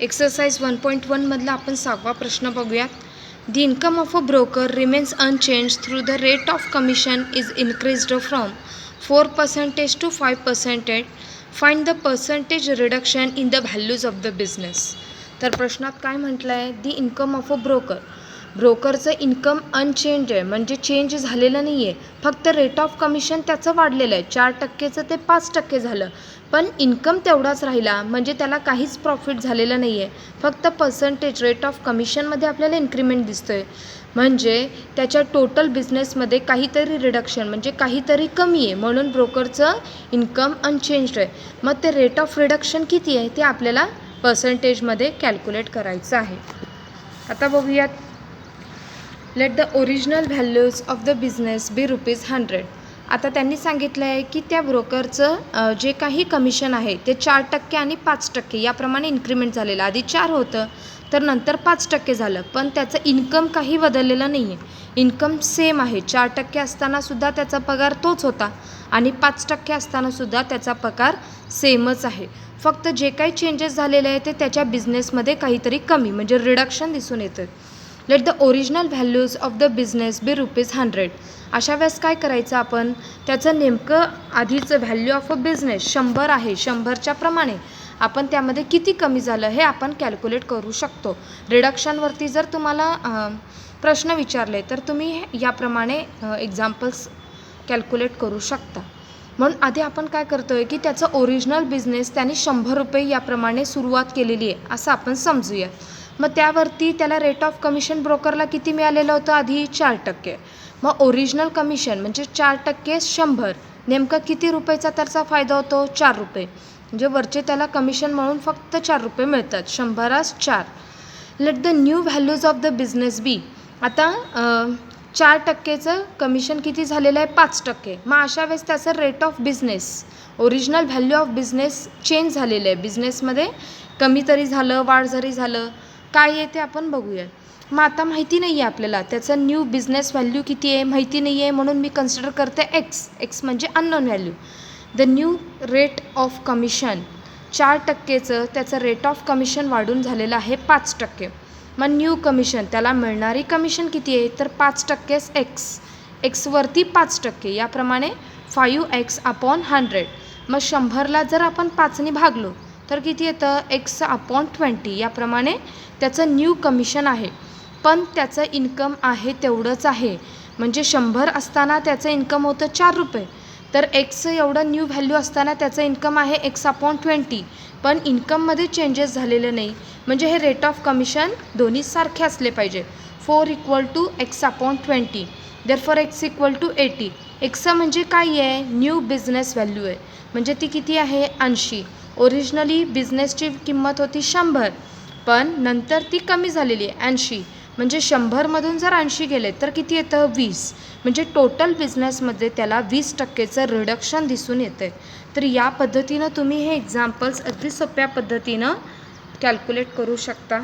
Exercise 1.1 मधला आपण 6वा प्रश्न बघूयात. The income of a broker remains unchanged through the rate of commission is increased from 4% to 5%. Find the percentage reduction in the values of the business. तर प्रश्नात काय म्हटलं आहे, दी इन्कम ऑफ अ ब्रोकरचं इन्कम अनचेंज आहे, म्हणजे change झालेलं नाही आहे. फक्त रेट ऑफ कमिशन त्याचं वाढलेलं आहे. 4%चं ते 5% झालं, पण इन्कम तेवढाच राहिला, म्हणजे त्याला काहीच प्रॉफिट झालेलं नाही आहे. फक्त पर्सेंटेज रेट ऑफ कमिशनमध्ये आपल्याला इन्क्रीमेंट दिसतो आहे, म्हणजे त्याच्या टोटल बिझनेसमध्ये काहीतरी रिडक्शन म्हणजे काहीतरी कमी आहे, म्हणून ब्रोकरचं इन्कम अनचेंज्ड आहे. मग ते रेट ऑफ रिडक्शन किती आहे ते आपल्याला पर्सेंटेजमध्ये कॅल्क्युलेट करायचं आहे. आता बघूयात. Let the original values of the business be ₹100. आता त्यांनी सांगितलं आहे की त्या ब्रोकरचं जे काही कमिशन आहे ते 4% आणि 5% याप्रमाणे इन्क्रीमेंट झालेलं. आधी 4 होतं, तर नंतर 5% झालं, पण त्याचं इन्कम काही बदललेलं नाही आहे. इन्कम सेम आहे. 4% असतानासुद्धा त्याचा पगार तोच होता आणि 5% असतानासुद्धा त्याचा पगार सेमच आहे. फक्त जे काही चेंजेस झालेले आहे ते त्याच्या बिझनेसमध्ये काहीतरी कमी म्हणजे रिडक्शन दिसून येतं. Let the original values of the business be ₹100. अशा वेळेस काय करायचं आपण, त्याचं नेमकं आधीचं व्हॅल्यू ऑफ अ बिझनेस 100 आहे, 100च्या प्रमाणे आपण त्यामध्ये किती कमी झालं हे आपण कॅल्क्युलेट करू शकतो. रिडक्शनवरती जर तुम्हाला प्रश्न विचारले तर तुम्ही याप्रमाणे एक्झाम्पल्स कॅल्क्युलेट करू शकता. म्हणून आधी आपण काय करतो आहे की त्याचं ओरिजिनल बिझनेस त्याने ₹100 याप्रमाणे सुरुवात केलेली आहे असं आपण समजूया. मग त्यावरती त्याला रेट ऑफ कमिशन ब्रोकरला किती मिळालेलं होतं आधी? 4%. मग ओरिजिनल कमिशन म्हणजे 4% 100, नेमकं किती रुपयाचा त्याचा फायदा होतो? ₹4. म्हणजे वरचे त्याला कमिशन म्हणून फक्त ₹4 मिळतात. 100 4. Let the new values of the business be. आता 4%चं कमिशन किती झालेलं आहे? 5%. मग अशा वेळेस त्याचं rate of business original value of business change झालेलं आहे. बिझनेसमध्ये कमी तरी झालं, वाढ जरी झालं, काय आहे ते आपण बघूया. मग आता माहिती नाही आहे आपल्याला त्याचं न्यू बिझनेस व्हॅल्यू किती आहे, माहिती नाही आहे, म्हणून मी कन्सिडर करते एक्स म्हणजे unknown value. The new rate of commission 4%चं त्याचं रेट ऑफ कमिशन वाढून झालेलं आहे 5%. मग न्यू कमिशन त्याला मिळणारी कमिशन किती आहे तर 5% एक्सवरती 5%, याप्रमाणे 5x/100. मग 100ला जर आपण 5ने भागलो तर किती येतं? x/20. याप्रमाणे त्याचं न्यू कमिशन आहे, पण त्याचं इन्कम आहे तेवढंच आहे. म्हणजे 100 असताना त्याचं इन्कम होतं ₹4, तर x एवढं न्यू व्हॅल्यू असताना त्याचं इन्कम आहे x/20, पण इन्कममध्ये चेंजेस झालेले नाही. म्हणजे हे रेट ऑफ कमिशन दोन्ही सारखे असले पाहिजे. 4 = x/20, देअरफॉर x = 80. x म्हणजे काय आहे? न्यू बिझनेस व्हॅल्यू आहे, म्हणजे ती किती आहे? 80. ओरिजिनली बिझनेसची किंमत होती 100, पण नंतर ती कमी झालेली आहे 80. म्हणजे 100मधून जर 80 गेले तर किती येतं? 20. म्हणजे टोटल बिझनेसमध्ये त्याला 20%चं रिडक्शन दिसून येतं आहे. तर या पद्धतीनं तुम्ही हे एक्झाम्पल्स अगदी सोप्या पद्धतीनं कॅल्क्युलेट करू शकता.